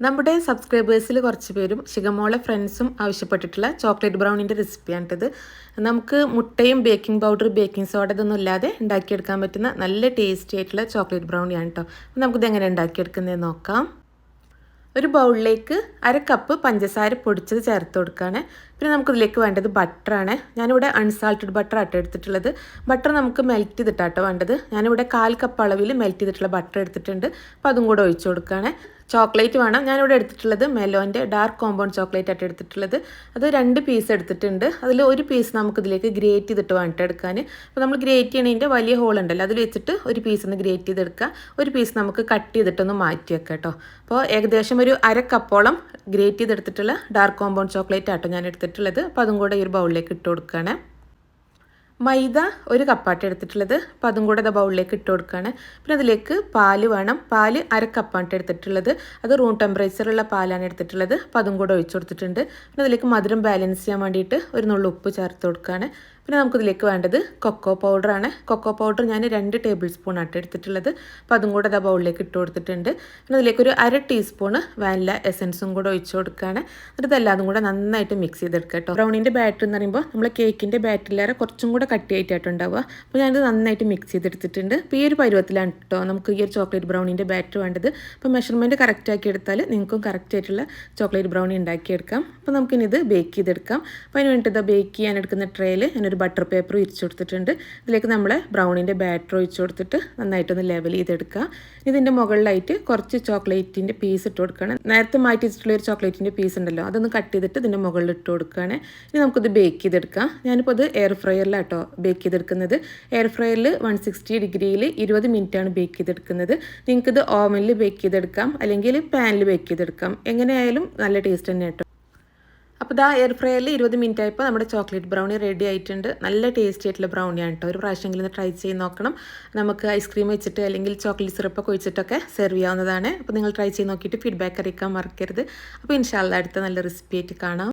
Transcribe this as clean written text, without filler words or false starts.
നമ്മുടെ സബ്സ്ക്രൈബേഴ്സിൽ കുറച്ച് പേരും ശിഖമോളെ ഫ്രണ്ട്സും ആവശ്യപ്പെട്ടിട്ടുള്ള ചോക്ലേറ്റ് ബ്രൗണിൻ്റെ റെസിപ്പിയാണിത്. നമുക്ക് മുട്ടയും ബേക്കിംഗ് പൗഡർ ബേക്കിംഗ് സോഡ ഇതൊന്നും ഇല്ലാതെ ഉണ്ടാക്കിയെടുക്കാൻ പറ്റുന്ന നല്ല ടേസ്റ്റി ആയിട്ടുള്ള ചോക്ലേറ്റ് ബ്രൗണിയാണ് കേട്ടോ. അപ്പോൾ നമുക്കിത് എങ്ങനെ ഉണ്ടാക്കിയെടുക്കുന്നതെന്ന് നോക്കാം. ഒരു ബൗളിലേക്ക് 1/2 കപ്പ് പഞ്ചസാര പൊടിച്ചത് ചേർത്ത് കൊടുക്കുകയാണ്. പിന്നെ നമുക്കിതിലേക്ക് വേണ്ടത് ബട്ടറാണ്. ഞാനിവിടെ അൺസാൾട്ടഡ് ബട്ടർ ആട്ടോ എടുത്തിട്ടുള്ളത്. ബട്ടർ നമുക്ക് മെൽറ്റ് ചെയ്തിട്ടാട്ടോ വേണ്ടത്. ഞാനിവിടെ 1/4 കപ്പ് അളവിൽ മെൽറ്റ് ചെയ്തിട്ടുള്ള ബട്ടർ എടുത്തിട്ടുണ്ട്. അപ്പോൾ അതും കൂടെ ഒഴിച്ചു കൊടുക്കുകയാണ്. ചോക്ലേറ്റ് വേണം. ഞാനിവിടെ എടുത്തിട്ടുള്ളത് മെലോൻ്റെ ഡാർക്ക് കോമ്പൗണ്ട് ചോക്ലേറ്റ് ആയിട്ട് എടുത്തിട്ടുള്ളത്. അത് 2 പീസ് എടുത്തിട്ടുണ്ട്. അതിൽ ഒരു പീസ് നമുക്കിതിലേക്ക് ഗ്രേറ്റ് ചെയ്തിട്ട് വേണ്ടിട്ട് എടുക്കാൻ. അപ്പോൾ നമ്മൾ ഗ്രേറ്റ് ചെയ്യണതിൻ്റെ വലിയ ഹോൾ ഉണ്ടല്ലോ, അതിൽ വെച്ചിട്ട് ഒരു പീസ് ഒന്ന് ഗ്രേറ്റ് ചെയ്തെടുക്കുക. ഒരു പീസ് നമുക്ക് കട്ട് ചെയ്തിട്ടൊന്ന് മാറ്റി വെക്കാം കേട്ടോ. അപ്പോൾ ഏകദേശം ഒരു 1/2 കപ്പോളം ഗ്രേറ്റ് ചെയ്തെടുത്തിട്ടുള്ള ഡാർക്ക് കോമ്പൗണ്ട് ചോക്ലേറ്റ് ആട്ടോ ഞാൻ എടുത്തിട്ടുള്ളത്. അപ്പോൾ അതും കൂടെ ഈ ഒരു ബൗളിലേക്ക് ഇട്ട് കൊടുക്കുകയാണ്. മൈദ 1 കപ്പാട്ട് എടുത്തിട്ടുള്ളത്. അപ്പോൾ അതും കൂടെ ബൗളിലേക്ക് ഇട്ട് കൊടുക്കുകയാണ്. പിന്നെ അതിലേക്ക് പാല് വേണം. പാല് 1/2 കപ്പാട്ട് എടുത്തിട്ടുള്ളത്. അത് റൂം ടെമ്പറേച്ചറുള്ള പാലാണ് എടുത്തിട്ടുള്ളത്. അപ്പോൾ അതും കൂടെ ഒഴിച്ചു കൊടുത്തിട്ടുണ്ട്. പിന്നെ അതിലേക്ക് മധുരം ബാലൻസ് ചെയ്യാൻ വേണ്ടിയിട്ട് ഒരു നുള്ളു ഉപ്പ് ചേർത്ത് കൊടുക്കുകയാണ്. പിന്നെ നമുക്കിതിലേക്ക് വേണ്ടത് കൊക്കോ പൗഡറാണ്. കൊക്കോ പൗഡർ ഞാൻ 2 ടേബിൾ സ്പൂൺ ആട്ട് എടുത്തിട്ടുള്ളത്. അപ്പോൾ അതും കൂടെ ബൗളിലേക്ക് ഇട്ട് കൊടുത്തിട്ടുണ്ട്. പിന്നെ അതിലേക്ക് ഒരു 1/2 ടീസ്പൂണ് വാനില എസൻസും കൂടെ ഒഴിച്ചു കൊടുക്കുകയാണ്. എന്നിട്ട് ഇതെല്ലാതും കൂടെ നന്നായിട്ട് മിക്സ് ചെയ്തെടുക്കുക കേട്ടോ. ബ്രൗണിൻ്റെ ബാറ്റർ എന്ന് പറയുമ്പോൾ നമ്മൾ കേക്കിൻ്റെ ബാറ്ററിലേറെ കുറച്ചും കൂടെ കട്ടിയായിട്ടായിട്ടുണ്ടാവുക. അപ്പോൾ ഞാനിത് നന്നായിട്ട് മിക്സ് ചെയ്തെടുത്തിട്ടുണ്ട്. അപ്പോൾ ഈ ഒരു പരുവത്തിലാണ് കേട്ടോ നമുക്ക് ഈ ഒരു ചോക്ലേറ്റ് ബ്രൗണിൻ്റെ ബാറ്റർ വേണ്ടത്. അപ്പോൾ മെഷർമെൻറ്റ് കറക്റ്റ് ആക്കി എടുത്താൽ നിങ്ങൾക്കും കറക്റ്റ് ആയിട്ടുള്ള ചോക്ലേറ്റ് ബ്രൗണി ഉണ്ടാക്കിയെടുക്കാം. അപ്പോൾ നമുക്കിനി ഇത് ബേക്ക് ചെയ്തെടുക്കാം. അപ്പോൾ അതിന് വേണ്ടിയിട്ട് ബേക്ക് ചെയ്യാൻ എടുക്കുന്ന ട്രേയിൽ ഞാനൊരു ബട്ടർ പേപ്പർ വിരിച്ചു കൊടുത്തിട്ടുണ്ട്. ഇതിലേക്ക് നമ്മൾ ബ്രൗണിൻ്റെ ബാറ്റർ ഒഴിച്ചു കൊടുത്തിട്ട് നന്നായിട്ടൊന്ന് ലെവൽ ചെയ്തെടുക്കുക. ഇതിൻ്റെ മുകളിലായിട്ട് കുറച്ച് ചോക്ലേറ്റിൻ്റെ പീസ് ഇട്ട് കൊടുക്കുകയാണ്. നേരത്തെ മാറ്റി വെച്ചിട്ടുള്ള ഒരു ചോക്ലേറ്റിൻ്റെ പീസ് ഉണ്ടല്ലോ, അതൊന്ന് കട്ട് ചെയ്തിട്ട് ഇതിൻ്റെ മുകളിൽ ഇട്ട് കൊടുക്കുകയാണ്. ഇനി നമുക്കിത് ബേക്ക് ചെയ്തെടുക്കാം. ഞാനിപ്പോൾ ഇത് എയർ ഫ്രയറിലാട്ടോ ബേക്ക് ചെയ്തെടുക്കുന്നത്. എയർ ഫ്രയറിൽ 160 ഡിഗ്രിയിൽ 20 മിനിറ്റാണ് ബേക്ക് ചെയ്തെടുക്കുന്നത്. നിങ്ങൾക്കിത് ഓവനിൽ ബേക്ക് ചെയ്തെടുക്കാം, അല്ലെങ്കിൽ പാനിൽ ബേക്ക് ചെയ്തെടുക്കാം. എങ്ങനെയായാലും നല്ല ടേസ്റ്റ് തന്നെ കേട്ടോ. അപ്പോൾ ഇതാ എയർ ഫ്രയറിൽ 20 മിനിറ്റ് ആയപ്പോൾ നമ്മുടെ ചോക്ലേറ്റ് ബ്രൗണി റെഡി ആയിട്ടുണ്ട്. നല്ല ടേസ്റ്റി ആയിട്ടുള്ള ബ്രൗണിയാണ് കേട്ടോ. ഒരു പ്രാവശ്യമെങ്കിലും ഒന്ന് ട്രൈ ചെയ്ത് നോക്കണം. നമുക്ക് ഐസ്ക്രീം വെച്ചിട്ട് അല്ലെങ്കിൽ ചോക്ലേറ്റ് സിറപ്പൊക്കെ ഒഴിച്ചിട്ടൊക്കെ സെർവ് ചെയ്യാവുന്നതാണ്. അപ്പോൾ നിങ്ങൾ ട്രൈ ചെയ്ത് നോക്കിയിട്ട് ഫീഡ്ബാക്ക് അറിയിക്കാൻ മറക്കരുത്. അപ്പോൾ ഇൻഷാ അല്ലാഹ് അടുത്ത നല്ല റെസിപ്പി ആയിട്ട് കാണാം.